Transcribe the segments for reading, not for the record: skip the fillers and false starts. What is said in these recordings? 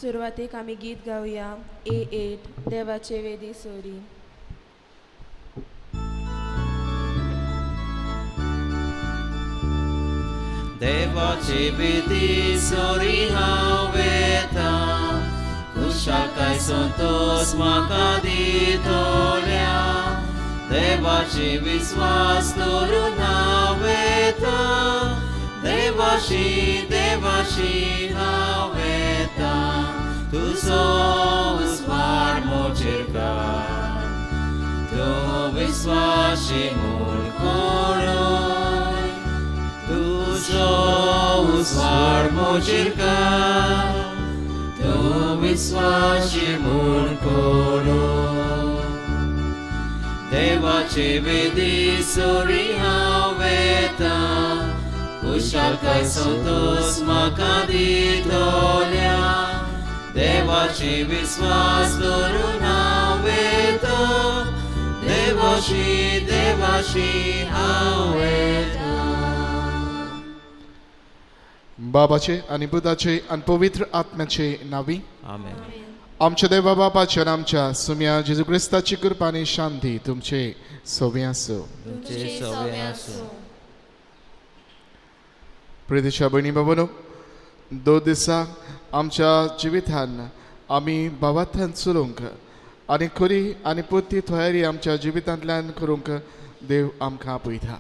सुरवातेक आमी गीत गावया A8 देवाचे वेदी सोरी. देवाचे वेदी सोरी हांव येता, खुशालकाय संतोष म्हाका दितोल्या. देवाचे विश्वास दवरून हांव येता, देवाशी देवाशी हांव येता. तुजो उस्वार मोचेर काड, तो विश्वासी म्हूण कोणूय. तुजो उस्वार मोचेर काड, तो विश्वासी म्हूण कोणूय. देवाचे वेदी सोरी हांव येता, खुशालकाय संतोष म्हाका दितोल्या. देवाचे विश्वास दवरून हांव येता, देवाशी देवाशी हांव येता. बाबाचे आणि बुधाचे आणि पवित्र आत्म्याचे नावी. आमेन. आमच्या देवा बापाच्या आणि आमच्या सुम्या जेजू क्रिस्ताची कृपा आणि शांती तुमचे सोबे असो. तुमचे सवय आसूं. प्रितीच्या भयणी बाबांनो, 2 दिसांक आमच्या जिवितान आमी भावार्थान चलोवंक आनी खरी आनी पोरती तयारी आमच्या जिवितांतल्यान करूंक देव आमकां आपयता.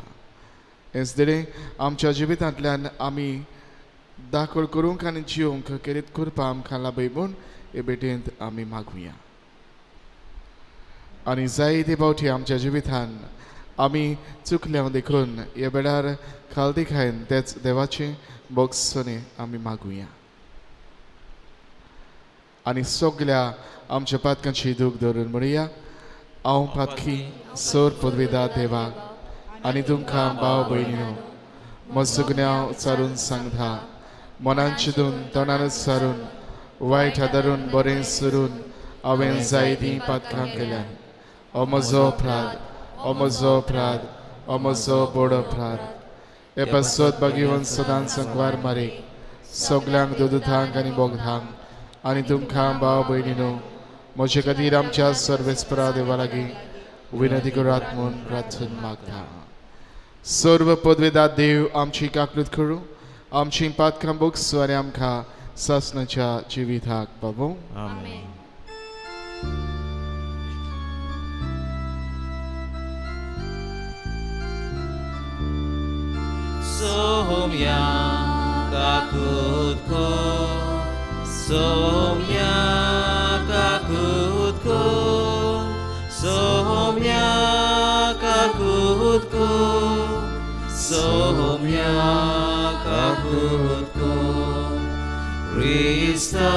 हेच दिले आमच्या जिवितांतल्यान आमी दाखल करूंक आनी जिवंक केरीत कृपा आमकां लाभय म्हूण हे भेटेंत आमी मागुया. आनी जायते फावटी आमच्या जिवितान आमी चुकल्या देखून ह्या बेडार खालदी खायन तेच देवाचे बोगसोने आमी मागुया. आनी सगल्या आमच्या पातकांची दूख दवरून म्हणुया. हांव पातकी सोर पदवीदार देवाक आनी तुमकां भाव भयणीनो, म्हजो गुन्यांव चारून सांगता. मनान चिंतून तोंडानूच सारून वायट आदारून बरें सरून हांवें जायतीं पातकां केल्यान. हो म्हजो अपराध, हो म्हजो अपराध, हो म्हजो व्हड अपराध. हे पासत बागीवन सदांच संकवार मारीक सगल्यांक दोदोतांक आनी बोगदांक आनी तुमकां भाव भयणीनो, म्हजे खातीर आमच्या सर्वेस्परा देवा लागीं विनंती करात म्हूण प्रार्थना मागता. सर्व पदवेदार देव आमची काकूत करूं, आमची पातकां बोगसो आनी आमकां सासणाच्या जिविताक पावो. आमेन. Saumya काकूतको, Saumya काकूतको, Saumya काकूतको, Saumya काकूतको. Krista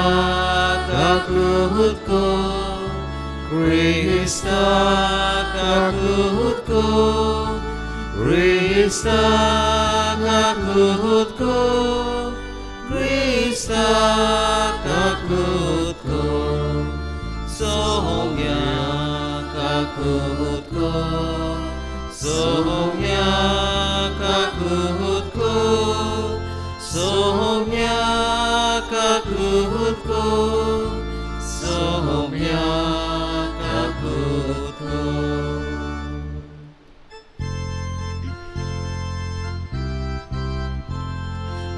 kakutko, Krista kakutko, Krista kakutko, Krista kakutko. Sohomya kakutko, Sohomya kakutko, Sohomya kakutko, Sohomya kakutko.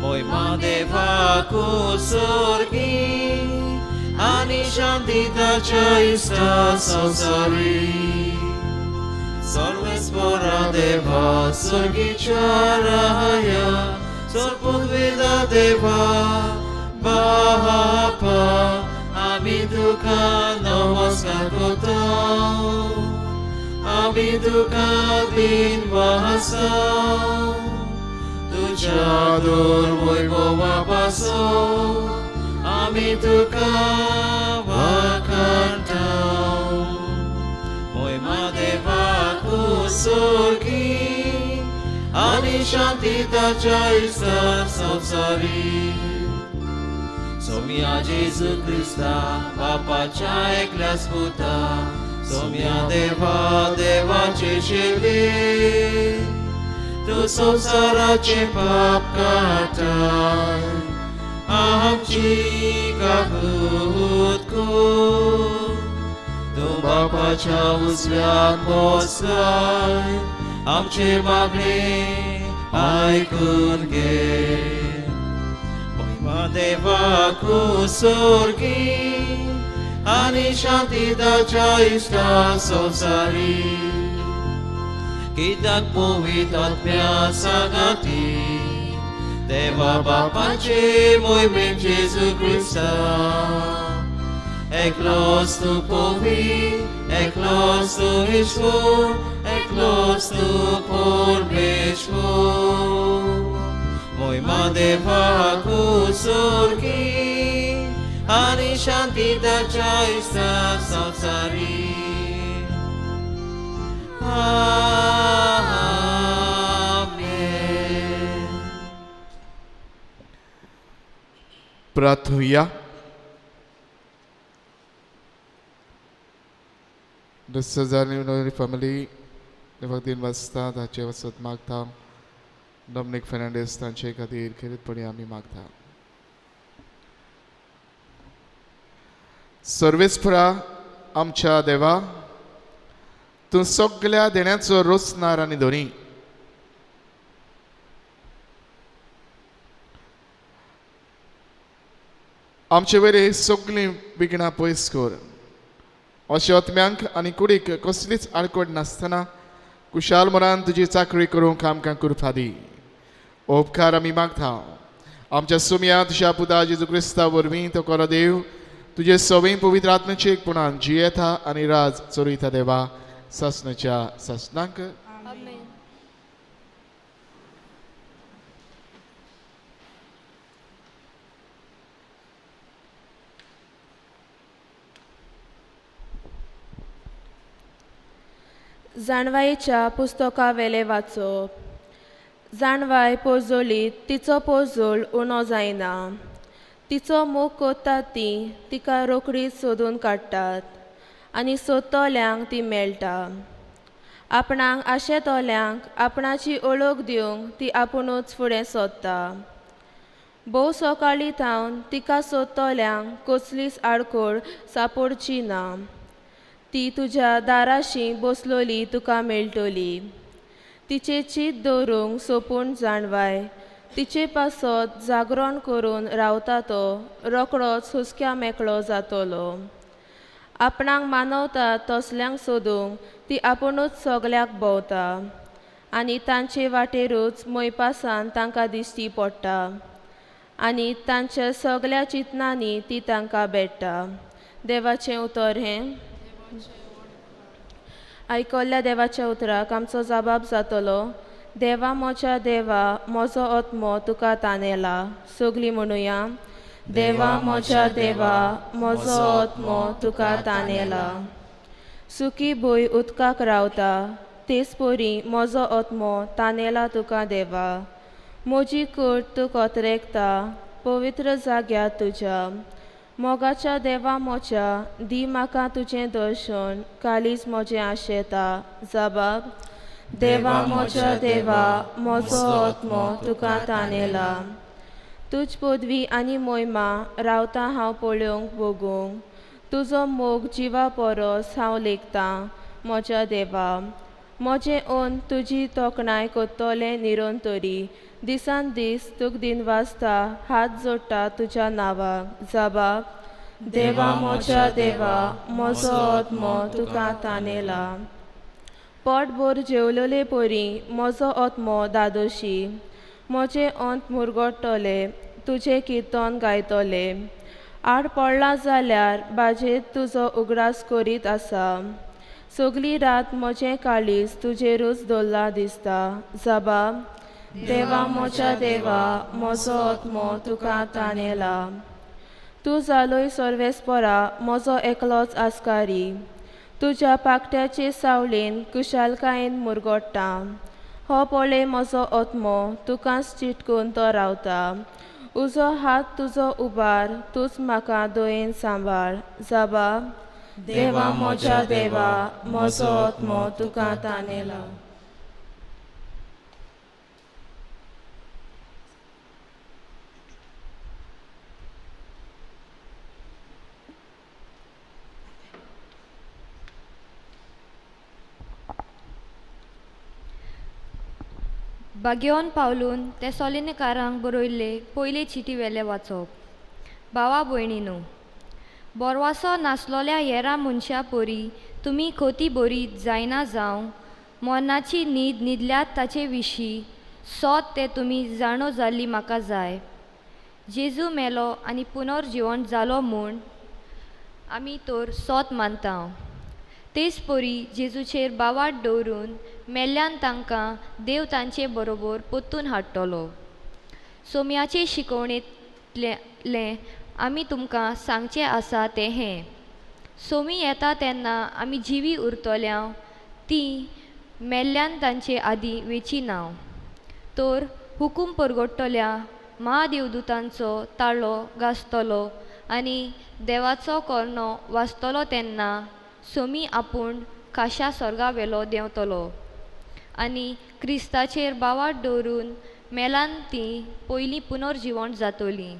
Moi madeva kusorgi, ani shantita chaista sansari. Sorvespora deva sorgi charaya, sorpudvida deva Bapa, ami tuka namaskar kotao, ami tuka din bahasao, tuja dor voivova paso, ami tuka vakantao. Moima deva kusorgi, ani shantita chaisa samsari. Somia Jezu Krista, Bapaच्या एकल्या स्पुता, सोम्या देवा देवाचे शेले, तू संसाराचे पाप काटाय. आमची काकूतकू तू बापाच्या उजव्यान बसलाय आमचे मागणे ऐकून घे महिमा देवाकू स्वर्गी आणि शांती ताच्या इष्टा संसारी कित्याक पवित्र आत्म्या सांगाती देवा बापाचे मोहिमेन जेजू क्रिस्ता एकलोच तू पवित्र एकलोच तू ईश्वर एकलोच तू परमेश्वर महिमा देवाकू स्वर्गी आणि शांती ताच्या इष्टा संसारी प्रार्थूया. डिस्टर्जानी फॅमिली वखदीन वाचता ताचे वसत मागता डॉमिनिक फेर्नांडीस तांचे खातीर खेरीतपणी आमी मागता. सर्वेस्परा आमच्या देवा तूं सगळ्या देण्याचो रोसनार आनी धोनी आमचे वेरे सगळीं विघ्नां पयस कर अशें आत्म्यांक आनी कुडीक कसलीच आडकोड नासतना कुशाल मनान तुजी चाकरी करूंक आमकां कृपा दी. उपकार आमी मागता आमच्या सुम्या तुज्या पुता जेजू क्रिस्ता वरवीं तो कोरो देव तुजे सवय पवित्र आत्म्याचे एकपणान जियेता आनी राज चोरयता देवा ससनाच्या ससनांक. जाणवायेच्या पुस्तका वेले वाचप. जाणवाय पोजोलीत तिचो पोजोल उणो जायना. तिचो मोग कोत्तात ती तिका रोकडीच सोदून काडटात आनी सोदतल्यांक ती मेळटा. आपणाक आशेतोल्यांक आपणाची ओळख दिवंक ती आपुणूच फुडें सोदता. भोव सकाळीं थावन तिका सोदतल्यांक कसलीच आडखळ सापडची ना. ती तुज्या दाराशी बसलोली तुका मेळटली. तिचे चीत दवरूंक सोपून जाणवाय तिचे पासत जागरण करून रावता तो रोकडोच हुस्क्या मेकळो जातलो. आपणाक मानवता तसल्यांक सोदूंक ती आपुणूच सगल्याक भोंवता आनी तांचे वाटेरूच मोयपासान तांकां दिश्टी पडटा आनी तांच्या सगल्या चिंतनांनी ती तांकां भेटता. देवाचें उतर हें. आयकल्ल्या देवाच्या उतराक आमचो जबाब जातलो देवा मोच्या देवा म्हजो आत्मो तुका तानेला. सगलीं म्हणुया देवा मोच्या देवा म्हजो आत्मो तुका तानेला. सुकी भूंय उदकाक रावता तेच पोरी म्हजो आत्मो तानेला तुका देवा. म्हजी कूड तूं कोतरेकता पवित्र जाग्यार तुज्या. मोगाच्या देवा मोच्या दी म्हाका तुजें दर्शन कालीज म्हजें आशेता. जबाब देवा मोच्या देवा म्हजो आत्मो तुका तानेला. तुज पदवी आनी मोहिमा रावता हांव पळोवंक बगूंक. तुजो मोग जिवा परस हांव लेखतां म्हज्या देवा. म्हजें ओन तुजी तोखणाय कोत्तोलें निरंतरी. दिसान दीस तुक दिनवासता हात जोडटा तुज्या नांवाक. जबाब देवा मोच्या देवा म्हजो आत्मो तुका तानेला. पोटभर जेवलोले पोरी म्हजो आत्मो दादोशी. म्हजें अंत मुरगडटले तुजें किर्तन गायतले. आड पडला जाल्यार बाजेर तुजो उगडास करीत आसा. सगली रात म्हजें काळीज तुजेरूच दवरला दिसता. जबाब देवा मोच्या देवा म्हजो आत्मो तुका तानेला. तूं जालोय सर्वेस्परा म्हजो एकलोच आस्कारी. तुज्या पाकट्याचे सावळेन कुशालकायेन मुरगडटा. हो पळय म्हजो आत्मो तुकाच चिटकून तो रावता. उजो हात तुजो उबार तूच म्हाका दोयेन सांबाळ. जबाब देवा मोच्या देवा म्हजो आत्मो तुका तानेला. बागेवन पावलून ते सोलिनेकारांक बरयल्ले पयले चिटी वेले वाचप. भावा भयणीनो, बोरवासो नासलोल्या हेरा मनशा परी तुमी खोती बरी जायना जावं मोनाची न्हीद न्हिदल्यात ताचे विशीं सोत ते तुमी जाणो जाल्ली म्हाका जाय. जेजू मेलो आनी पुनर्जिवन जालो म्हूण आमी तर सोत मानता. तेच परी जेजूचेर बावाट दवरून मेल्ल्यान तांकां देव तांचे बरोबर पोत्तून हाडटलो. सोम्याचे शिकवणेंतलें आमी तुमकां सांगचें आसा तें हें: सोमी येता तेन्ना आमी जिवी उरतल्या तीं मेल्ल्यान तांचे आदीं वेची ना. तर हुकूम परगडटल्या महादेवदूतांचो ताळो घासतलो आनी देवाचो कोर्णो वाजतलो तेन्ना सोमी आपूण खाशा स्वर्गावेलो देंवतलो आनी क्रिस्ताचेर बावाट दवरून मेलान तीं पयलीं पुनर्जिवण जातलीं.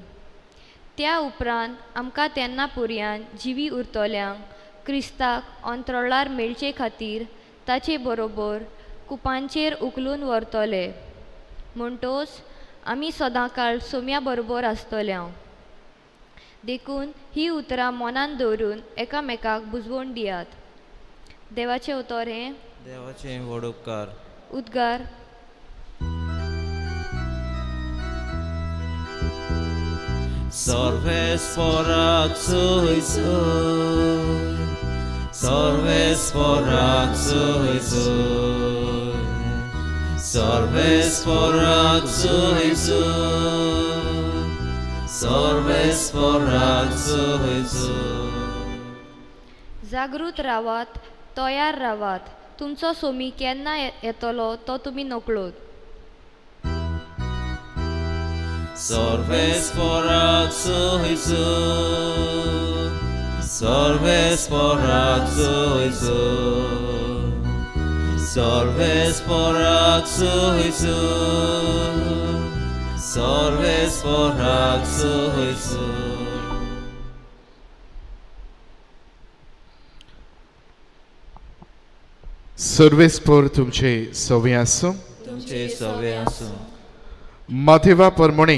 त्या उपरांत आमकां तेन्ना पर्यान जिवी उरतल्यांक क्रिस्ताक अंतरळार मेळचे खातीर ताचे बरोबर कुपांचेर उखलून व्हरतले. म्हणटोच आमी सदांकाळ सोम्या बरोबर आसतल्या. देखून ही उतरां मनान दवरून एकामेकाक बुजवण दियात. देवाचें उतर हें देवाचे व्हड उपकार. उद्गार. Sorvesporak sui sui, Sorvesporak sui sui, Sorvesporak sui sui, Sorvesporak sui sui. जागृत रावात, तयार रावात. तुमचो सोमी केन्ना येतलो तो तुमी नकळोत. Sorvesporak sui sui, Sorvesporak sui sui, Sorvesporak sui sui, Sorvesporak sui sui. सर्वेस्पोर तुमचे सवे आसूं. तुमचे सवे आसूं. माथेवा परमणे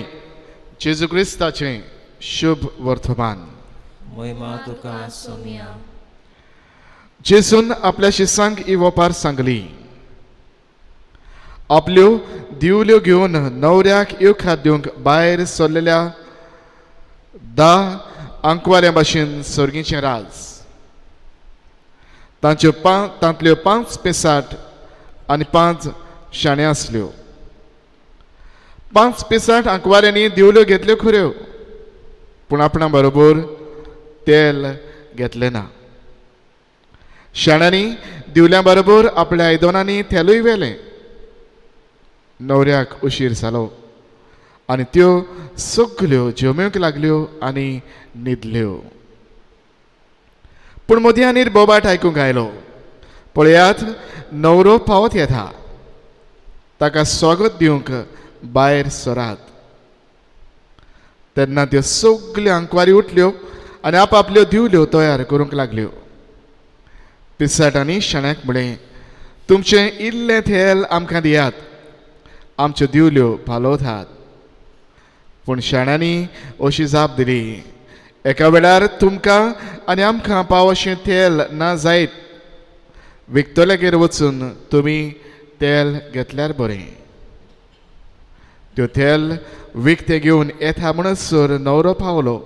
जेजू क्रिस्ताचें शुभ वर्तमान. महिमा तुका सोम्या. जेजून आपल्या शिसांक ही वोपार सांगली. आपल्यो दिवल्यो घेवन न्हवऱ्याक येवखात दिवंक भायर सरलेल्या 10 आंकवाऱ्यां भाशेन सर्गीचें राज. तांतल्यो 5 पेसाट आनी 5 शाण्या आसल्यो. 5 पेसाट आंकवाऱ्यांनी दिवल्यो घेतल्यो खऱ्यो, पूण आपणा बरोबर तेल घेतलें ना. शाण्यांनी दिवल्या बरोबर आपल्या आयदनांनी तेलूय व्हेलें. न्हवऱ्याक उशीर जालो आनी त्यो सगल्यो जेवंक लागल्यो आनी न्हिदल्यो. पूण मदीं आनीर बोबाट आयकूंक आयलो. पळयात, न्हवरो पावत येता. ताका स्वागत दिवंक भायर सरात. तेन्ना त्यो सगल्यो आंकवारी उठल्यो आनी आपआपल्यो दिवल्यो तयार करूंक लागल्यो. पिसाटांनी शाण्याक म्हळें, तुमचें इल्लें तेल आमकां दियात, आमच्यो दिवल्यो पालवतात. पूण शाण्यांनी अशी जाप दिली, एका वेळार तुमकां आनी आमकां पाव अशें तेल ना जायत. विकतल्यागेर वचून तुमी तेल घेतल्यार बरें. त्यो तेल विकते घेवन येता म्हणसर न्हवरो पावलो.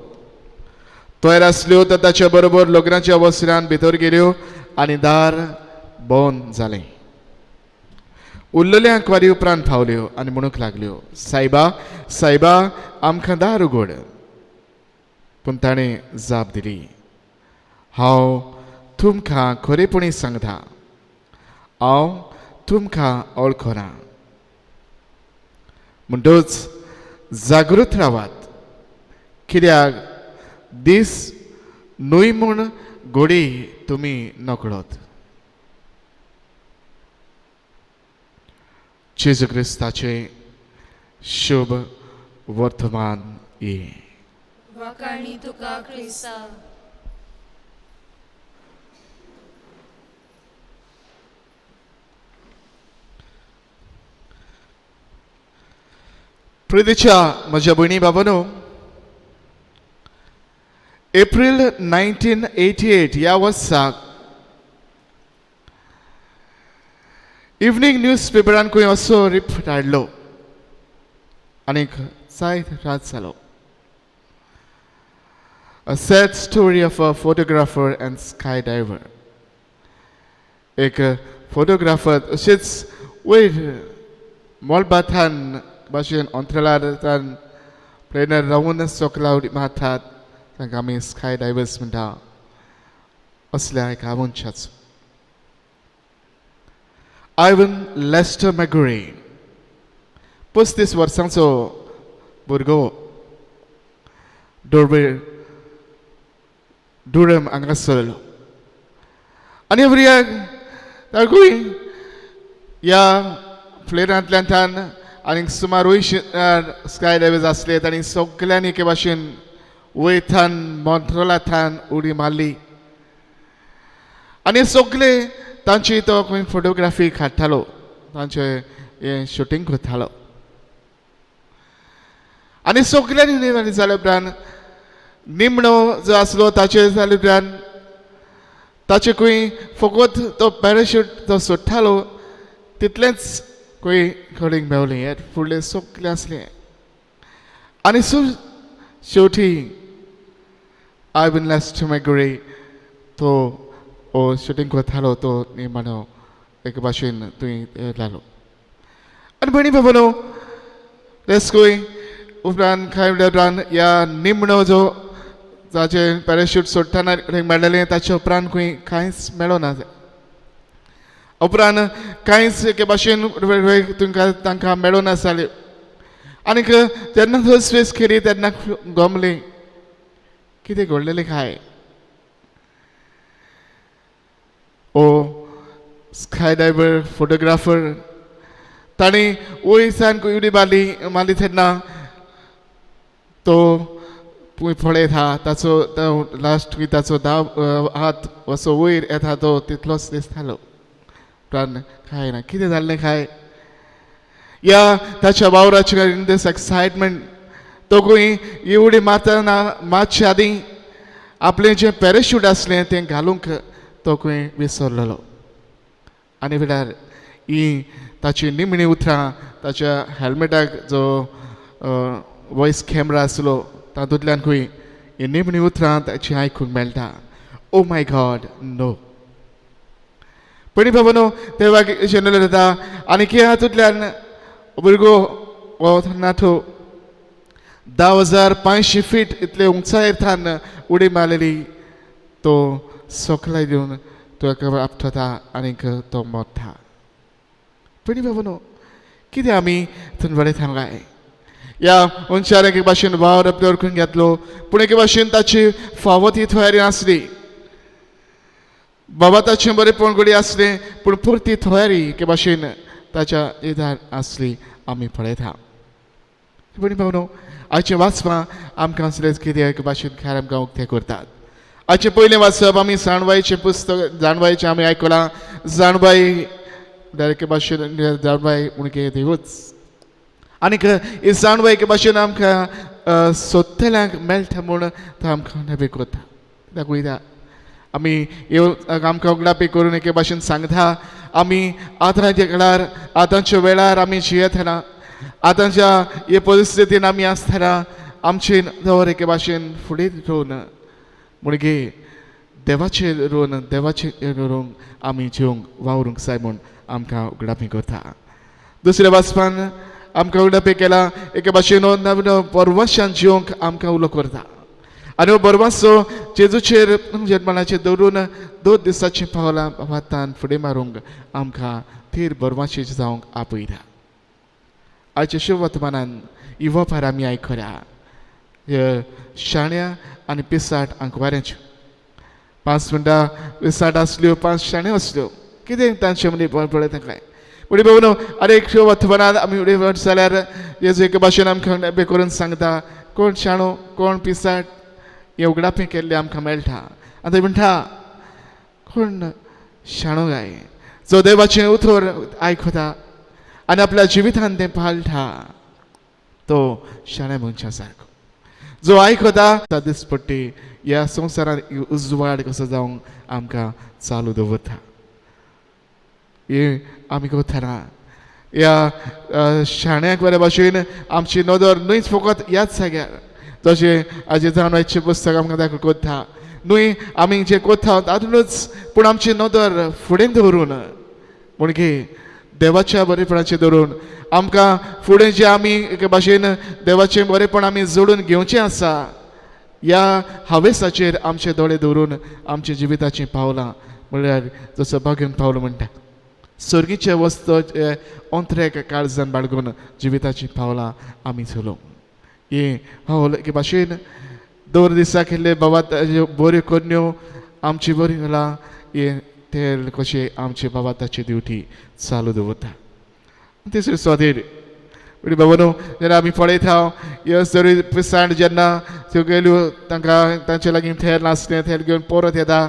तयार आसल्यो तर ताच्या बरोबर लग्नाच्या वस्त्रान भितर गेल्यो आनी दार बंद जालें. उरलेल्या आंकवारी उपरांत पावल्यो आनी म्हणूंक लागल्यो, सायबा सायबा आमकां दार उगड. पूण ताणें जाप दिली, हांव तुमकां खरेपणी सांगता, हांव तुमकां वळखना. म्हणटच जागृत रावात, कित्याक दीस न्हय म्हूण घोडी तुमी नकळत. जेजू क्रिस्ताचें शुभ वर्तमान ये. वखाणी तुका क्रिस्ता. प्रितीच्या म्हज्या भयणी बाबांनो, एप्रिल 1988 ह्या वर्साक इव्हनिंग न्यूज पेपरांकूय असो रिपोर्ट हाडलो आनीक जायत रात जालो. A sad story of a photographer and skydiver. एक फोटोग्राफर अशेंच वयर मोलबाथान भाशेन अंतराळांत प्लेनर रावून सकला उडी मारतात तांकां आमी स्काय डायवर्स म्हणटा. असल्या एका मनशाचो आयवन लेस्टर मॅगुरी 35 वर्सांचो भुरगो डुरम हांगा सरलो आनी भुरग्याक ताकूय ह्या प्लेनांतल्यान आनीक सुमार स्काय डायवर्स आसले तांणी सगल्यांनी एके भाशेन वयथान मोंट्रोलांतल्यान उडी मारली आनी सगळे तांची तो खंय फोटोग्राफी काडटालो, तांचे हे शुटींग करतालो आनी सगल्यांनी जाले उपरांत निमणो जो आसलो ताचे जाले उपरांत ताचे खंय फकत तो पॅराशूट तो सोडटालो तितलेंच खंय कडेन मेवलें. हे फुडलें सगलें आसलें आनी शेवटी आयवन लेस्टर मॅगुरी तो शुटींग करतालो तो निमणो एके भाशेन थंय जालो. आनी भयणी बाबांनो, तेच खंय उपरांत कांय उपरांत ह्या निमणो जो जाचे पॅराशूट सोडटाना मेळ्ळेलें ताचे उपरांत खंय कांयच मेळोना. उपरांत कांयच एके भाशेन तुमकां तांकां मेळोना जालें आनीक जेन्ना थंय स्पेस केली तेन्ना गमलें कितें घडलेलें काय. ओ स्काय डायवर फोटोग्राफर ताणी वयरच्यान उडी मारली तेन्ना तो पळयत आहा ताचो लास्ट ताचो हात असो वयर येता तो तितलोच दिसतालो. उपरांत काय ना कितें जाल्लें काय या ताच्या वावराच्या इन दीस एक्सायटमेंट तो खंय ही उडी मारतना मातशे आदीं आपलें जें पॅराशूट आसलें तें घालूंक तो खंय विसरलेलो आनी वेळार ही ताची निमणी उतरां ताच्या हेल्मेटाक जो वॉयस कॅमेरा आसलो तातूंतल्यान खंय ही निमणी उतरां ताची आयकूंक मेळटा. Oh my God no. पण बाबांनो, तेव्हा जनरल जाता आनी हे हातूंतल्यान भुरगो हो नाठो 10,500 फीट इतले उंचायेर उडी मारलेली तो सकला येवन तो एका आपटता आनीक तो मरता. पण बाबांनो, कितें आमी थंय बरें सांगलाय ह्या मनशान एके भाशेन वावर आपलो ओळखून घेतलो पूण एके भाशेन ताची फावो ती तयारी नासली. बाबा ताचें बरेंपण घडी आसलें पूण पुरती तयारी एके भाशेन ताच्या इदार आसली आमी पळयता. पण बाबांनो, आयचें वाचपां आमकां असलेंच कितें एके भाशेन खरें आमकां उक्तें करतात. आयचें पयलें वाचप आमी जाणबाईचें पुस्तक जाणबाईचें आमी आयकलां. जाणबाई एके भाशेन जाणबाई म्हणजे देवूच आनीक ही जाणबाई एके भाशेन आमकां सोदतल्यांक मेळटा म्हूण तो आमकां नबे करता. कित्याक वयता आमी आमकां उगडापी करून एके भाशेन सांगता आमी आतांच्या काळार आतांच्या वेळार आमी जियेतना आतांच्या हे परिस्थितीन आमी आसतना आमचे दवर एके भाशेन फुडें रोवन म्हणजे देवाचेर रोवन देवाचेर रोवंक आमी जिवंक वावरूंक जाय म्हूण आमकां उगडापी करता. दुसऱ्या वाचपान आमकां उगडापी केला एके भाशेन बरवाशान जिवंक आमकां उलो करता आनी हो बरवासो जेजूचेर जल्माचेर दवरून 2 दिसाचीं पावलां वातान फुडें मारूंक आमकां तीर बरवाशीच जावंक आपयता. आयच्या शुभ वर्तमानान इवोपार आमी आयकल्या शाण्या आनी पिसाट आंकवाऱ्यांच्यो 5 मिनटां पिसाट आसल्यो 5 शाण्यो आसल्यो. कितें तांचे मदीं पळयता काय पुढे बाबूनो आरे एक शुभ वर्तमानात आमी उडे जाल्यार जेजू एके भाशेन आमकां नबे करून सांगता कोण शाणो कोण पिसाट हे उगडापी केल्ले आमकां मेळटा. आतां म्हणटा कोण शाणो गाय जो देवाचें उतर आयकता आनी आपल्या जिवितान तें पाळटा तो शाण्या मनशा सारको जो आयकता दिसपट्टी ह्या संवसारान उजवाड कसो जावंक आमकां चालू दवरता हे आमी करतना ह्या शाण्याक बरे भाशेन आमची नदर न्हयच फकत ह्याच जाग्यार जशें हाजे जाणवायचें पुस्तक आमकां दाखय कोत्ता न्हय आमी जें कोत्ता तातूंतच पूण आमची नदर फुडें दवरून म्हणजे देवाच्या बरेपणाचेर धरून आमकां फुडें जें आमी एके भाशेन देवाचें बरेपण आमी जोडून घेवचें आसा ह्या हावेसाचेर आमचे दोळे दवरून आमच्या जिविताचीं पावलां म्हळ्यार जसो भाग्यन पावलो म्हणटा सर्गीचे वस्तूचे अंतरेक काळजान बाळगून जिविताचीं पावलां आमी चलोवंक हे हांव एके भाशेन दर दिसा केल्ले बाबा बऱ्यो कन्यो आमची बरी घालां हे ते कशें आमचे बाबा ताची ड्युटी चालू दवरता तिसरी स्वाधीन म्हणजे बाबा न्हू जेन्ना आमी पळयता ह्यो सगळी पिसाण जेन्ना त्यो गेल्यो तांकां तांचे लागीं थेर नासलें थेर घेवन परत येता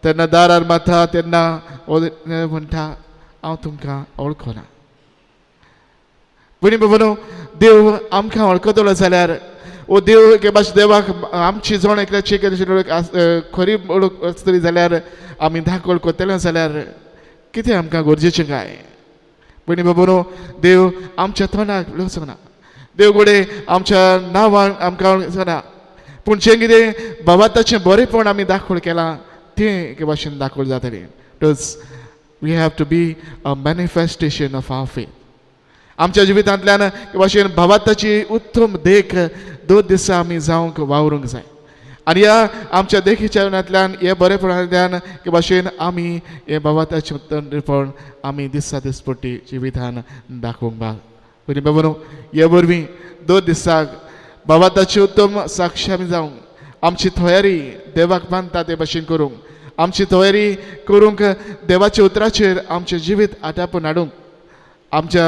तेन्ना दारार मारता तेन्ना म्हणटा हांव तुमकां वळखना पण बाबा न्हू देव आमकां वळखतलो जाल्यार ओ देव एके भाशेन देवाक आमची जण एकल्याची खरी वळख आसतली जाल्यार आमी धाकळ करतले जाल्यार कितें आमकां गरजेचें काय पण बाबा न्हू देव आमच्या तोंडाक वचना देव गोडे आमच्या नांवान आमकां वळखना पूण जें कितें बाबा ताचें बरेपण आमी दाखोळ केलां तें एके भाशेन दाखोळ जातलें टूच we have to be a manifestation of our faith आमच्या जिवितांतल्यान एके भाशेन भावाताची उत्तम देख दोन दिसा आमी जावंक वावरूंक जाय आनी ह्या आमच्या देखीच्या जिवनांतल्यान हे बरेपणांतल्यान एके भाशेन आमी हे भावाताचें उत्तमपण आमी दिसा दिसपट्टी जिवितान दाखोवंक बाग बरी बाबा न्हू हे वरवीं दोन दिसाक भावाताची उत्तम साक्षी आमी जावंक आमची तयारी देवाक मानता ते भाशेन करूंक आमची तयारी करूंक देवाच्या उतराचेर आमचें जिवीत आटापून हाडूंक आमच्या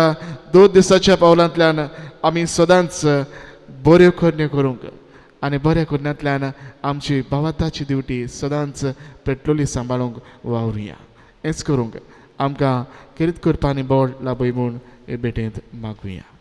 दोन दिसाच्या पावलांतल्यान आमी सदांच बऱ्यो कन्यो करूंक आनी बऱ्या कन्यांतल्यान आमची भावाताची ड्युटी सदांच पेटलोली सांबाळूंक वावरुया हेंच करूंक आमकां कितें करपानी बोड लाभय म्हूण हे भेटेंत मागुया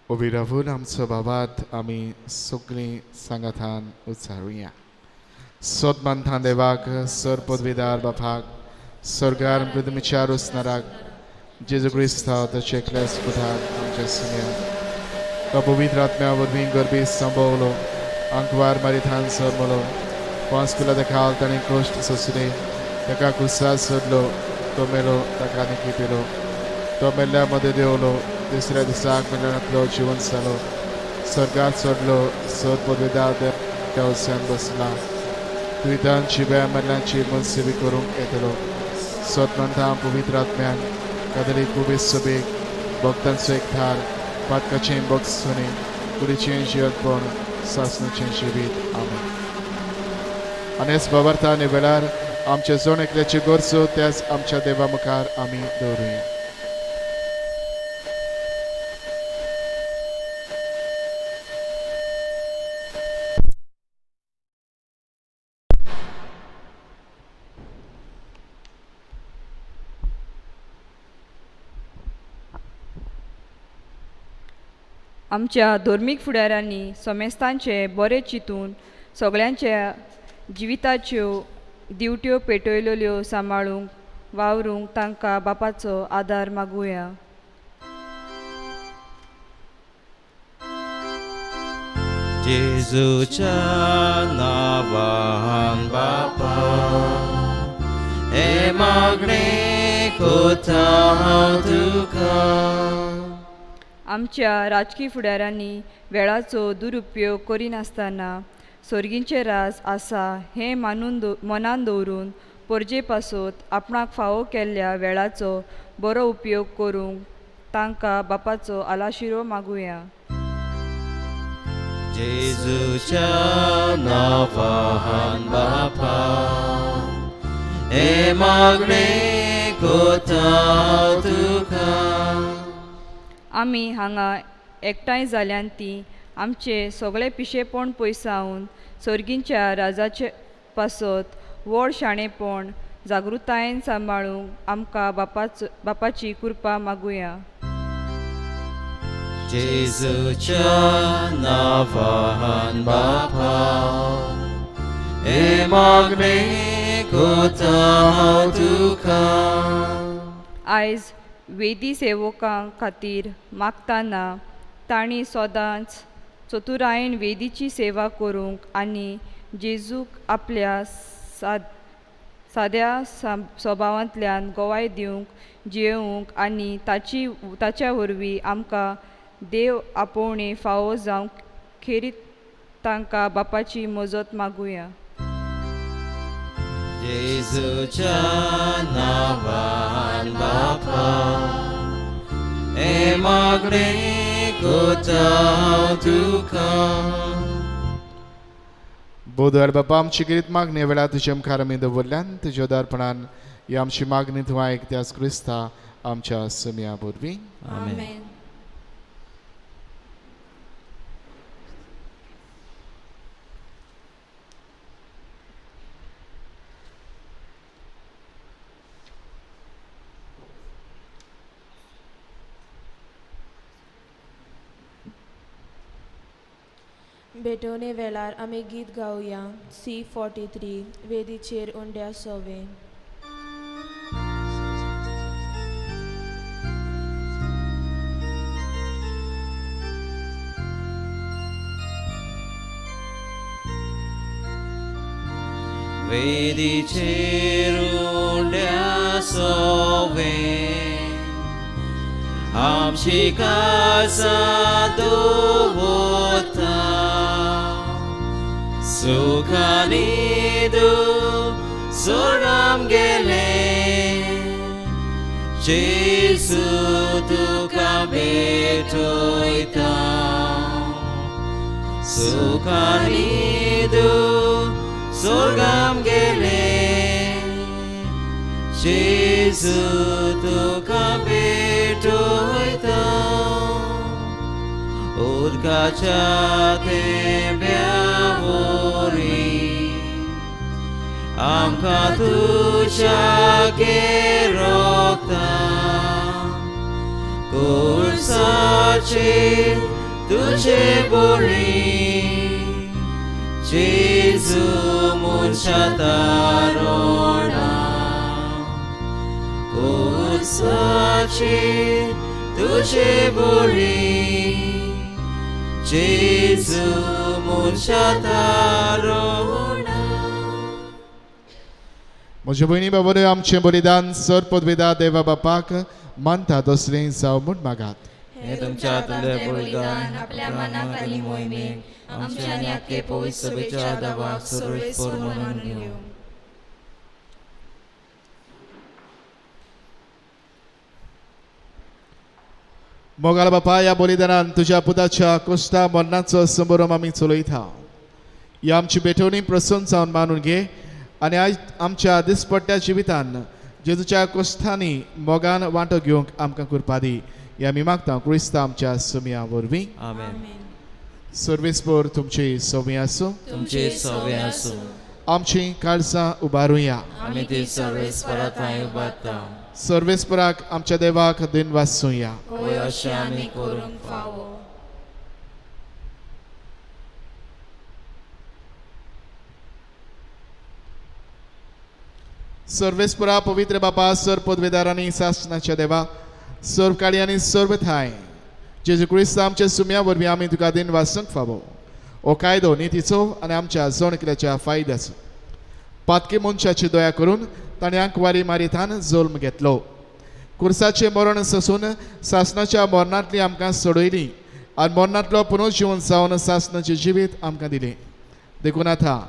उबी रावून आमचो बाबात आमी सगळीं सांगातान उच्चारुया सोद मानता देवाक सर पदवीदार बापाक स्वर्गार पृथ्वीच्या रुसनाराक जेजू क्रिस्तांव ताचे एकल्याच पुताक आमच्या सुन्या तो पवित्र आत्म्या वरवीं गरबी सांभोवलो आंकवार मारितान सरमलो पांच किलो देखाल ताणें कश्ट सोंसले ताका कुसाद सोदलो तो मेलो ताका आनी पिलो तो मेल्ल्या मदें देंवलो तिसऱ्या दिसाक मेलनांतलो जिवन जालो स्वर्गांत सोडलो सर पदवीदार देवस्यान बसला तुयदान शिव्या मेल्ल्यांची मनसेवी करूंक येतलो स्वतंत्र पवित्र आत्म्यान कादरी कुबीत सोबीक भक्तांचो एक थार पाटकाचें भक्त सोनी कुडीचें जियेतपण सासणेचें जिवीत आमी आनी हेच बाबार्था आनी वेळार आमचे जण एकल्याची गरजो त्याच आमच्या देवा मुखार आमी दवरुया आमच्या धर्मीक फुडाऱ्यांनी समेस्तांचे बरे चिंतून सगळ्यांच्या जिविताच्यो दिवट्यो पेटयलेल्यो सांबाळूंक वावरूंक तांकां बापाचो आदार मागुया जेजूच्या नांवान बापा हे मागणे कोता हांव तुका आमच्या राजकीय फुडाऱ्यांनी वेळाचो दुरुपयोग करिनासतना सर्गींचे राज आसा हें मनान दवरून परजे पासत आपणाक फावो केल्ल्या वेळाचो बरो उपयोग करूंक तांकां बापाचो आलाशिरो मागुया. जेजूच्या नांवान बापा हे मागणे कोता तुका. आमी हांगा एकठांय जाल्यान ती आमचे सगळे पिशेपण पयसावन सर्गींच्या राजाचे पासत व्हड शाणेपण जागृतायेन सांबाळूंक आमकां बापाची कृपा मागुया. जेजूच्या नांवान बापा हे मागणे कोता तुका. आयज वेदी सेवकां खातीर मागतना तांणी सदांच चतुरायेन वेदीची सेवा करूंक आनी जेजूक आपल्या साद्या स्वभावांतल्यान गोवाय दिवंक जियेवंक आनी ताच्या वरवीं आमकां देव आपोवणे फावो जावंक खेरीत तांकां बापाची मजत मागुया. जेजूच्या नांवान बापा हे मागणे कोता तुका. बोदवार बापा आमची किरीत मागणी वेळा तुजे मुखार आमी दवरल्यान तुज्या उदारपणान ही आमची मागणी तूं आयक त्याच क्रिस्ता आमच्या समिया वरवीं. आमेन. भेटोवणे वेळार आमी गीत गावया. C43 वेदीचेर उंड्या सोवे. वेदीचेर उंड्या सोवे आमची कासा दवरता. सुखानी दू स्वर्गाम गेले जेजू तुका भेटोयता. सुखानी दू स्वर्गाम गेले जेजू तुका भेटोयता. उदकाच्या थेंब्या वरी आमकां तुज्या गेरोगता. कुळसाचेर तुजे बोळी जेजू मनशा तारोणा. कुळसाचेर तुजे बोळी जेजू मनशा तारोणा. म्हज्या भयणी बाबा आमचें बलिदान सर पदवेदा देवा बापाक मानता तसलें जावं म्हूण मागात. हे तुमच्या हातूंतलें बलिदान आपल्या मनाक आनी मोहिमेक आमच्या आनी आख्खे पवित्र सभेच्या दाबाक सर्वेस्पर म्हणून घेवं. मोगाल बापा ह्या बलिदानान तुज्या पुताच्या कश्टा मरणाचो समारंभ आमी चलयता. ही आमची भेटवणी प्रसन्न जावन मानून घे आनी आयज आमच्या दिसपट्ट्या जिवितान जेजूच्या कश्टांनी मोगान वांटो घेवंक आमकां कृपा दी. हे आमी मागता क्रिस्ता आमच्या समिया वरवीं. आमेन. सर्वेस्पर तुमची सवय आसूं. तुमचे सवे आसूं. आमची काळजां उबारुया. आमी ती सर्वेस्परा थंय उबारता. सर्वेस्पराक आमच्या देवाक दिन वाचूया. होय अशें आमी करूंक फावो. सर्वेस्परा पवित्र बापा सर पदवेदारांनी शासनाच्या देवा सर्व काळी आनी सर्व थाय जेजू क्रिस्त आमच्या सुम्या वरवीं आमी तुका दिन वाचूंक फावो. हो कायदो नितीचो आनी आमच्या जणकिल्याच्या फायद्याचो. पातकी मनशाची दया करून ताणें आंकवारी मारितान जल्म घेतलो. कुर्साचें मरण ससून शासनाच्या मरणांतली आमकां सोडयली आनी मरणांतलो पुनर्जीवन जावन शासनाचें जिवीत आमकां दिलें. देखून आतां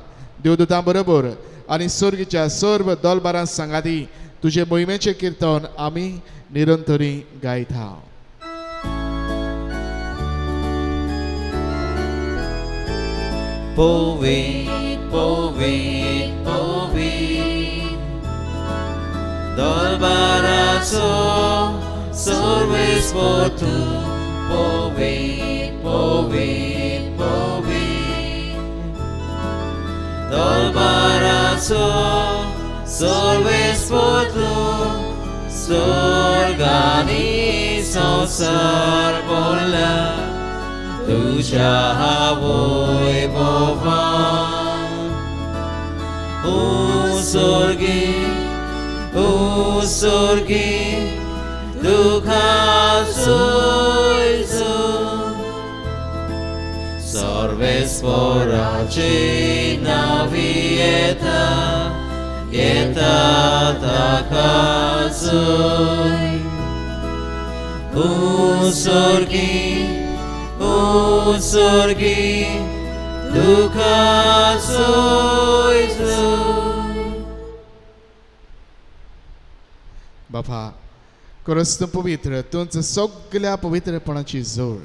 देवदूतां बरोबर आनी सर्गीच्या सर्व दलबारां सांगाती तुजे मोहिमेचें किर्तन आमी निरंतरी गायता. Poet, poet, poet. Dolbarazo, sorves por tu. Poet, poet, poet. Dolbarazo, sorves por tu. Sorgani संसार बोलला तुझ्या वैभवान. ओ स्वर्गी दुःखाचो सर्वेस्वराचे नावी येता ताकाचोय. O sorgi, दुःखाचो. बापा खरंच तूं पवित्र, तूंच सगळ्या पवित्रपणाची जोड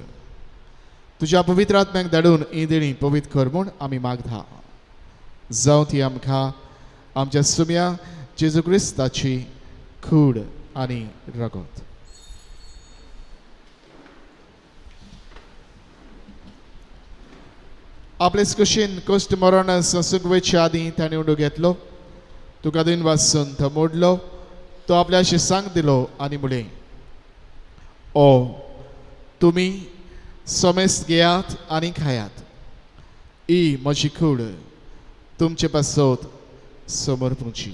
तुज्या पवित्र आत्म्याक धाडून ही देणी पवित्र कर म्हूण आमी मागता. जावं ती आमकां आमच्या सुम्या जेजू क्रिस्ताची खूड आनी रगत. आपले कुशीन कश्ट मरण ससूक वयच्या आदीं ताणें उडो घेतलो, तुका दिन वाचून तो मोडलो, तो आपल्या शिसांक दिलो आनी म्हळें, ओ तुमी समेस्त घेयात आनी खायात, ही म्हजी कूड तुमचे पासत समर्पूची.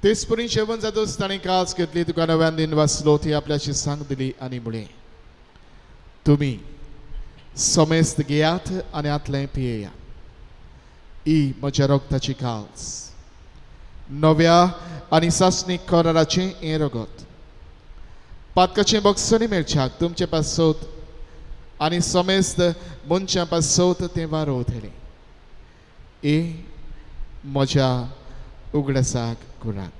तेच परी जेवण जातच ताणें कास घेतली, तुका नव्यान दिन वाचलो, ती आपल्या शिसांक दिली आनी म्हळें, तुमी समेस्त घेयात आनी आतलें पियेया, ही म्हज्या रगताची कास, नव्या आनी सासणीक कराराचें हें रगत. पातकाचें बक्षणी मेळच्याक तुमचे पासत आनी समेस्त मनशां पासत तें वारोवतलें. हे म्हज्या उगडासाक कुरात.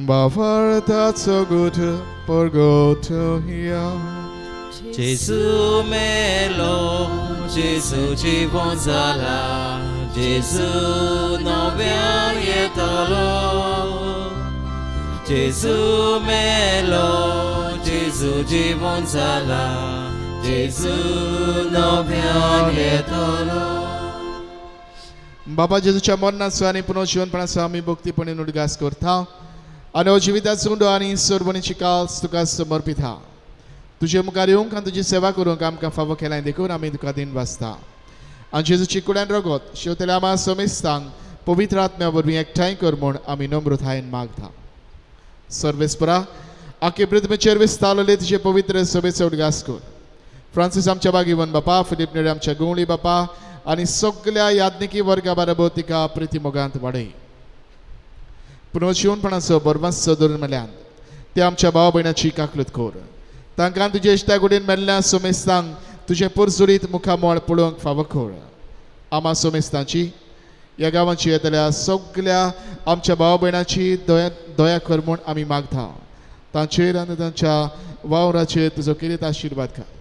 Bavartazo gutu porgoto hiya. Gesù melo, Gesù ci bonzala, Gesù novian yetalo. Gesù melo, Gesù ci bonzala, Gesù novian yetalo. बाबा जेजूच्या मरणाचो आनी पुनर्जीवनपणाचो आमी भक्तीपणीन उदगास करता आनी हो जिविताचो उंडो आनी सोडवणीची कास तुका समर्पिता. तुजे मुखार येवंक आनी तुजी सेवा करूंक आमकां फावो केलां देखून आमी तुका दिन वाचता. आनी जेजूची कुड्यान रगत शेवतल्या आमा समेस्तांक पवित्र आत्म्या वरवीं एकठांय कर म्हूण आमी नम्रतायेन मागता. सर्वेस्परा आख्खे पृथ्वीचेर विस्तारलेले तुजे पवित्र सभेचो उदगास कर. फ्रांसीस आमच्या बागीवन बापा, फिलीप नेडे आमच्या गवळी बापा आनी सगळ्या याज्ञिकी वर्गा बाराबर तिका प्रिती मोगांत वाडय. पुनर्जीवनपणाचो बरवास दवरून मेल्यान ते आमच्या भाव भयणाची काकलूत कर. तांकां तुजे इश्टा कुडीन मेल्ल्या सोमेस्तांक तुजे पुरसुरीत मुखामोळ पळोवंक फावो कर. आमा सोमेस्तांची ह्या गांवांची येतल्या सगळ्या आमच्या भाव भयणाची दया कर म्हूण आमी मागता. तांचेर आनी तांच्या वावराचेर तुजो किरीत आशिर्वाद घाल.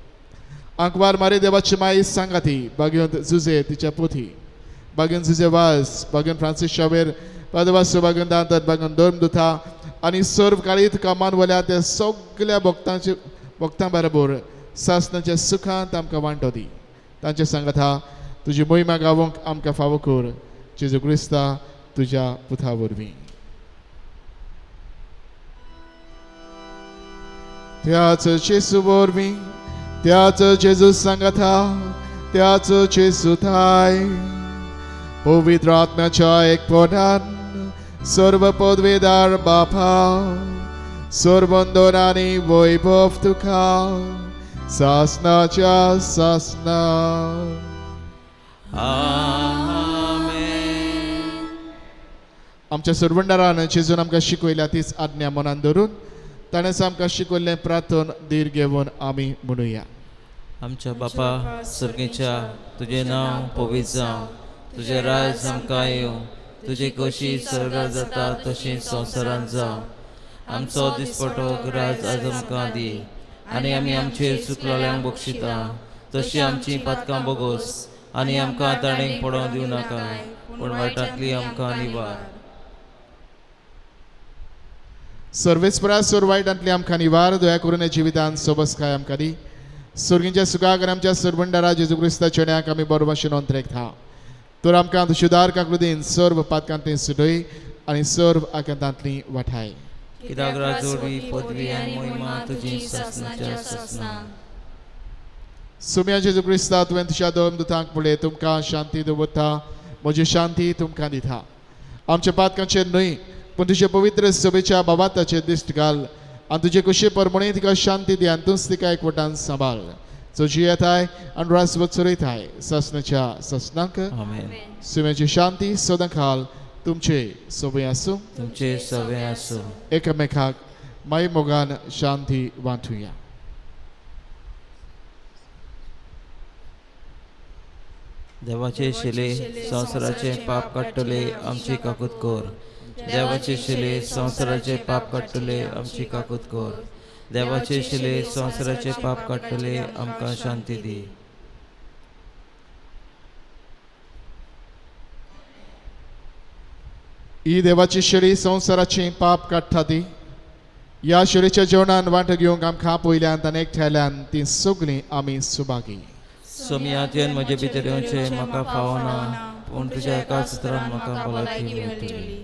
आंकवार मारे देवाची माई सांगाती बागेंत झुजे तिच्या पोथी बागेंत झुजे वास बागेंत फ्रांसीस शावेर पादवास बागेंत दांतात बागेंत दोन दुथा आनी सर्व काळीत कामान वल्या त्या सगळ्या भक्तां बरोबर सासणाच्या सुखांत आमकां वांटो दी. तांच्या सांगाता तुजी मोहिमा गावोंक आमकां फावो कर. जेजू क्रिस्ता तुज्या पुता वरवीं. त्याच जेजू वरवीं त्याच जेजू सांगाता त्याचो जेजू थाय पवित्र आत्म्याच्या एकपणान सर्व पदवेदार बापा सर्वंदोन आनी वैभव तुका सासनाच्या सासना. आमच्या सुरवंडारान जेजून आमकां शिकयल्या तीच आज्ञा मनान धरून ताणेंच आमकां शिकयल्लें प्रार्थन धीर घेवन आमी म्हणुया. आमच्या बापा सर्गेच्या तुझे नांव पवित्र जावं, तुझे राज आमकां येवं, तुजी कशी सर्गार जाता तशी संवसारांत जावं. आमचो दिसपटो राज आज आमकां दी आनी आमी आमचेर चुकलोल्यांक बक्षिता तशी आमची पातकां बोगोस आनी आमकां ताणेक पडोवंक दिवं नाका पूण वायटांतली आमकां निवार. सर्वेस्परा सोर वायटांतली आमकां निवार दया करून जिवितांत सोबस्काय आमकां दी. सुर्गींच्या सुखाक आमच्या सुरवंडारा जेजू क्रिस्ताच्या चेड्याक आमी बरो भाशेन अंतरेक तर आमकां तुशेदार काकलुदीन सर्व पातकांतली सुडय आनी सर्व आकांतांतली वाठाय. कित्याक राजोडी पदवी आनी महिमा तुजी सासनाच्या सासना. सुम्या जेजू क्रिस्ता तुवें तुज्या दोन दुतांक पळय तुमकां शांती दवरता म्हजी शांती तुमकां दिता. आमच्या पातकांचेर न्हय पूण तुजे पवित्र सभेच्या बाबाताचेर दिश्ट घाल आनी तुजे कुशी परमणे तिका शांती दी आनी तूंच तिका एकवटान सांबाळ. तुजी येताय आनी रासवत चलयताय सासनाच्या सासनाक. आमेन. सुम्याची शांती सदां खाल तुमचे सोबे आसूं. तुमचे सवे आसूं. एकामेकाक माय मोगान शांती वांटुया. देवाचे शिले संवसाराचे पाप काडटले आमची काकूत कोर. देवाचे शिले संवसाराचे पाप काडटले आमची काकूत कोर. देवाचे शिले संवसाराचे पाप काडटले आमकां शांती दी. ही देवाची शेळी संवसाराची पाप काडटा ती. ह्या शेळीच्या जेवणान वांट घेवंक आमकां पयल्यान आनी एकठांयल्यान ती सगळीं आमी सुभागी. सोमयातयेन म्हजे भितर येवचें म्हाका फावना पूण तुज्या एका सुत्रान म्हाका भलायकी मेळटली.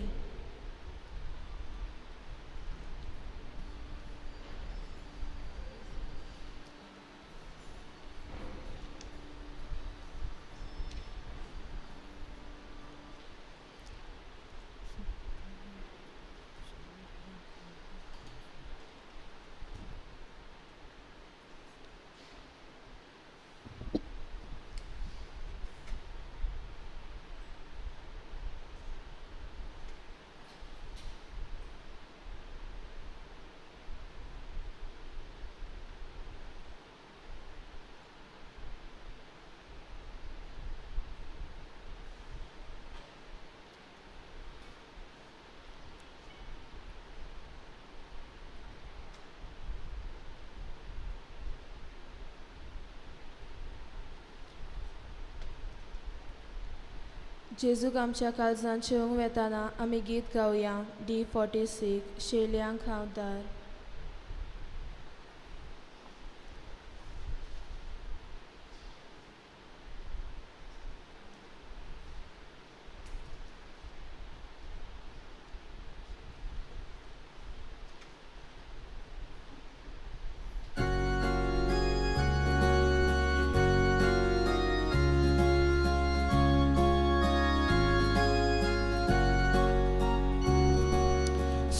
जेजूक आमच्या काळजांत शेवंक वेताना आमी गीत गावया. D46 शेल्यांक हांवदार.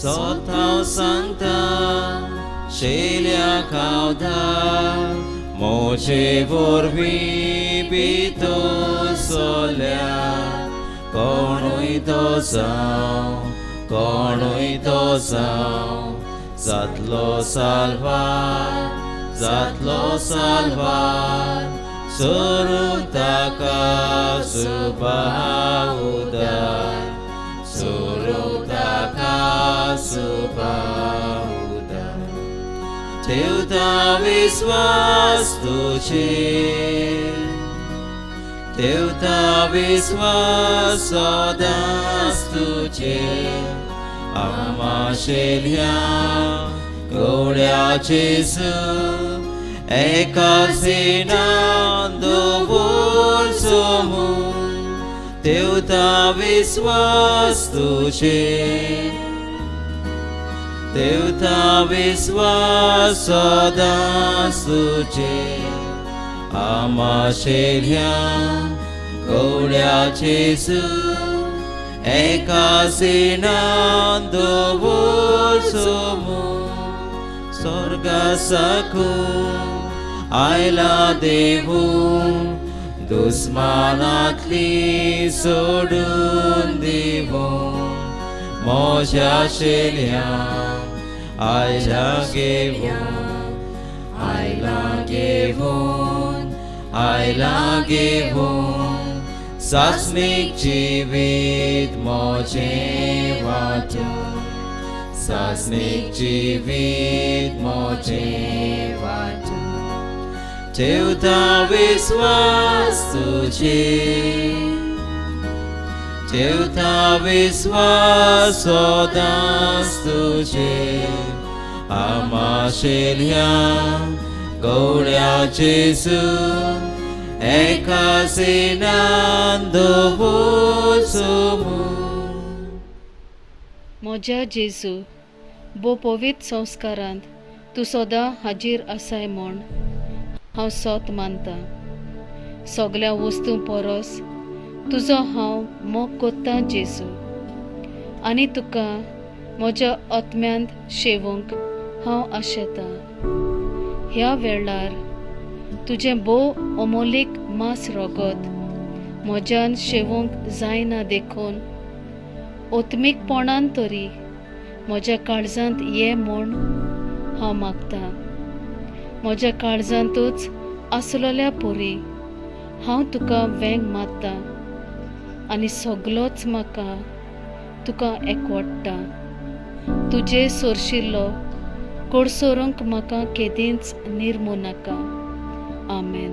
Sothał Sancta, शेल्याक हांवदार, मोचे वरवीं भितो सोल्या, कोणूय तो जावं, जातलो साल्वार, सोरूंक ताका सुभाव उदार, Teuta विश्वास सदांच तुजेर, आमा शेल्या गवळ्या जेजू, एका सिनान दवर समून, Teuta विश्वास सदांच तुजेर, आमाशेल्या गवळ्या जेजू एका सिणान दवरसोमू स्वर्गा साकून आयला देवू दुस्मानातली सोडून दिवू मोज्या शेल्या आयला घेवून सासणीक जिवीत मोजे वाटून सासणीक जिवीत मोजे वाटून ठेवता विश्वास सदांच तुजेर आमाशेल्या गवळ्या जेजू एका सिणान दवरसोमू. म्हज्या जेजू बो पवित्र संस्कारांत तूं सदां हाजीर आसाय म्हूण हांव सोत मानतां. सगळ्या वस्तू परस तुजो हांव मोग कोत्तां जेजू आनी तुका म्हज्या आत्म्यांत शेवूंक हांव आशेतां. ह्या वेळार तुजें भोव अमोलीक मास रगत म्हज्यान शेवूंक जायना देखून ओत्मीकपणान तरी म्हज्या काळजांत ये म्हूण हांव मागतां. म्हज्या काळजांतूच आसलोल्या पोरी हांव तुका वेंग मारतां आनी सगलोच म्हाका तुका एकवटता. तुजे सोरशिल्लो कोडसोरूंक म्हाका केदींच निर्मू नाका. आमेन.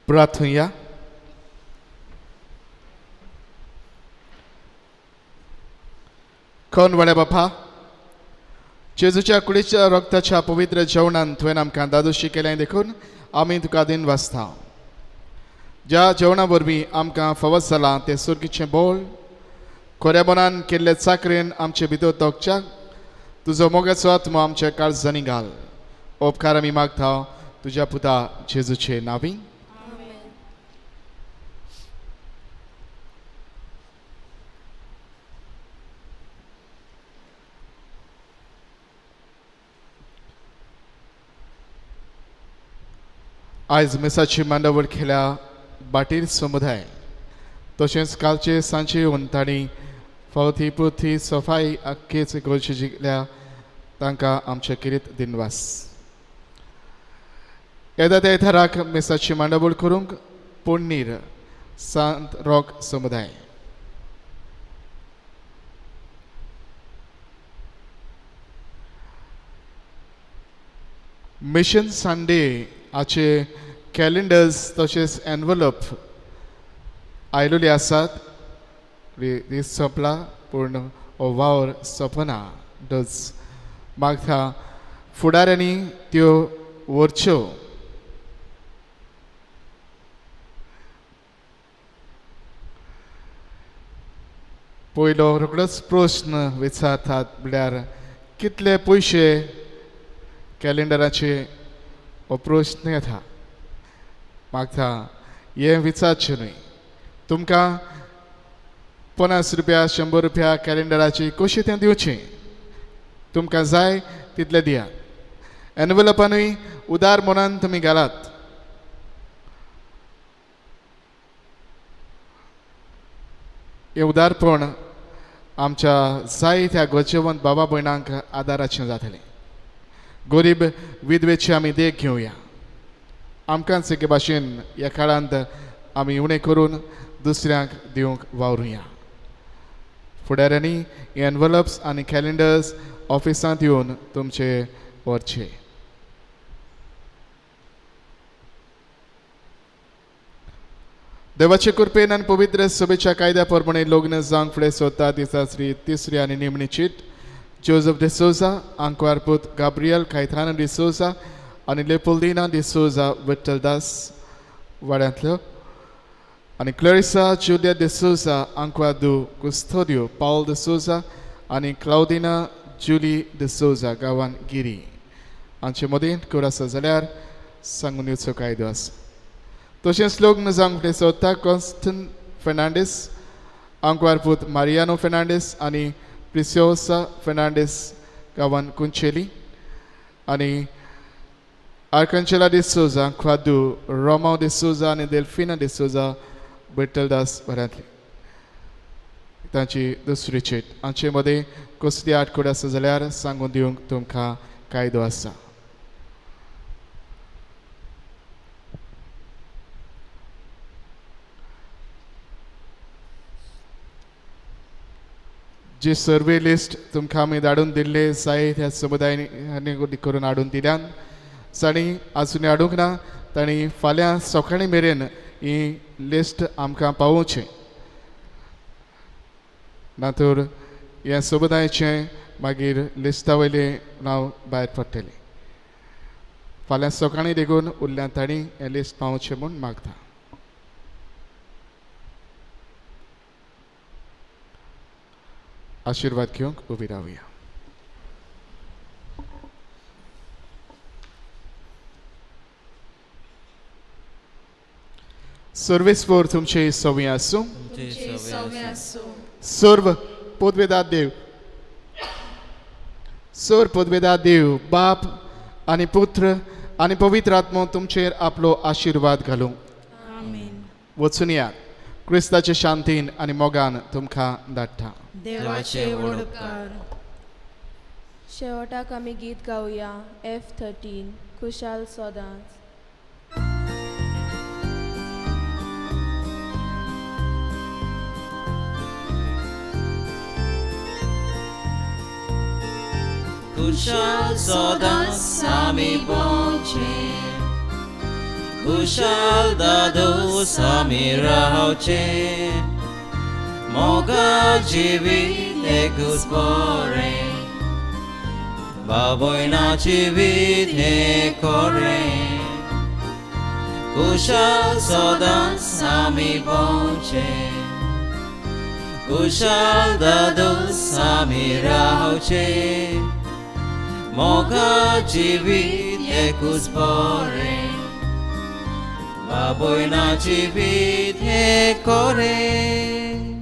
प्रार्थूया. कोण वडे बापा, जेजूच्या कुडीच्या रक्ताच्या पवित्र जेवणान तुवें आमकां दादोशी केलें देखून आमी तुका दिन वाचता. ज्या जेवणा वरवीं आमकां फावत जालां तें सुर्गीचें बोल खोऱ्यापणान केल्ले चाकरेन आमचे भितर तोगच्याक तुजो मोगाचो आत्मो आमच्या काळजांनी घाल. उपकार आमी मागता तुज्या पुता जेजूचे नांवी. आयज मेसाची मांडावळ केल्या बाटीर समुदाय तशेंच कालचे सांजे येवन तांणी फावती पुरती सफाई आख्खेच गोंयची जिखल्या तांकां आमचे किरीत दिनवास. येता त्या थराक मेसाची मांडावळ करूंक पोरणीर सांत रॉक समुदाय. मिशन संडे हाचे कॅलेंडर्स तशेंच एनवलप आयिल्ले आसात. दीस सोंपला पूण हो वावर सोंपना. डज मागता फुडाऱ्यांनी त्यो व्हरच्यो. पयलो रोखडोच प्रस्न विचारतात म्हळ्यार कितले पयशे कॅलेंडराचे हो प्रस्न येता. मागता हे विचारचें न्हय. तुमकां 50 रुपया 100 रुपया कॅलेंडराची कशें तें दिवचें. तुमकां जाय तितलें दियात. एनवलपानूय उदार मनान तुमी घालात. हें उदारपण आमच्या जायत्या गोरजेवंत बाबा भयणांक आदाराचें जातलें. गरीब विधवेची आमी देख घेवया. आमकांच एके भाशेन ह्या काळांत आमी उणें करून दुसऱ्यांक दिवंक वावरुया. फुडाऱ्यांनी एनवलप्स आनी कॅलेंडर्स ऑफिसांत येवन तुमचे व्हरचे. देवाचे कृपेन आनी पवित्र सभेच्या कायद्या प्रमाणे लग्न जावंक फुडें सोदता दिसाची तिसरी आनी निमणी चीट जोझफ डिसोजा, आंकवार पूत गाब्रियल कायताना डिसोजा आनी लेपोल्दिना डिसोजा विठ्ठलदास वाड्यांतल्यो आनी क्लरिसा जुलिया डिसोजा, आंकवार दू कुस्तोदियो पाउल डिसोजा आनी क्लाउदिना जुली डिसोजा गांवान गिरी हांचे मदीं कोण आसा जाल्यार सांगून दिवचो कायदो आसा. तशेंच लग्न जावंक फुडें सोदता कॉन्स्टन फेर्नांडीस, आंकवार पूत मारियानो फेर्नांडीस आनी प्रिसियोसा फेर्नांडीस गांवान कुंचेली आनी आर्कांचेला डिसोजा, आंकवार दू रोमांव डिसोजा आनी डेल्फिना डिसोजा विठ्ठलदास वाड्यांतली तांची दुसरी चीट. हांचे मदीं कसली आडखड आसा जाल्यार सांगून दिवंक तुमकां कायदो आसा. जी सर्वे लिस्ट तुमकां आमी धाडून दिल्ले जाय ह्या समुदायांनी करून हाडून दिल्यान तांणी आजून हाडूंक ना. तांणी फाल्यां सकाळीं मेरेन ही लिस्ट आमकां पावोवचें नातर ह्या समुदायाचें मागीर लिस्टा वयलें नांव भायर पडटलें. फाल्यां सकाळीं देखून उरल्यान तांणी हें लिस्ट पावोवचें म्हूण मागता. आशीर्वाद घेवंक उबी रावया. सर्वेस फोर तुमचे सवय आसूं. सर्व पदवेदार देव, सर्व पदवेदार देव बाप आनी पुत्र आनी पवित्र आत्मो तुमचेर आपलो आशीर्वाद घालूं. वचून या. क्रिस्ताचे शांतीन आनी मोगान तुमकां धाडटा. देवाचे वडकार. शेवटाक आमी गीत गावया F13 खुशाल सदांच. खुशाल सदांच आमी भोंवचे, खुशाल दादोस आमी रावचे, मोगा जिवीत एकूच बरें, बाबोयना जिवीत हे खरें. खुशाल सदांच आमी भोंवचे, खुशाल दादोस आमी रावचे, मोगा जिवीत एकूच बरें, बाबोयना जिवीत हे खरें.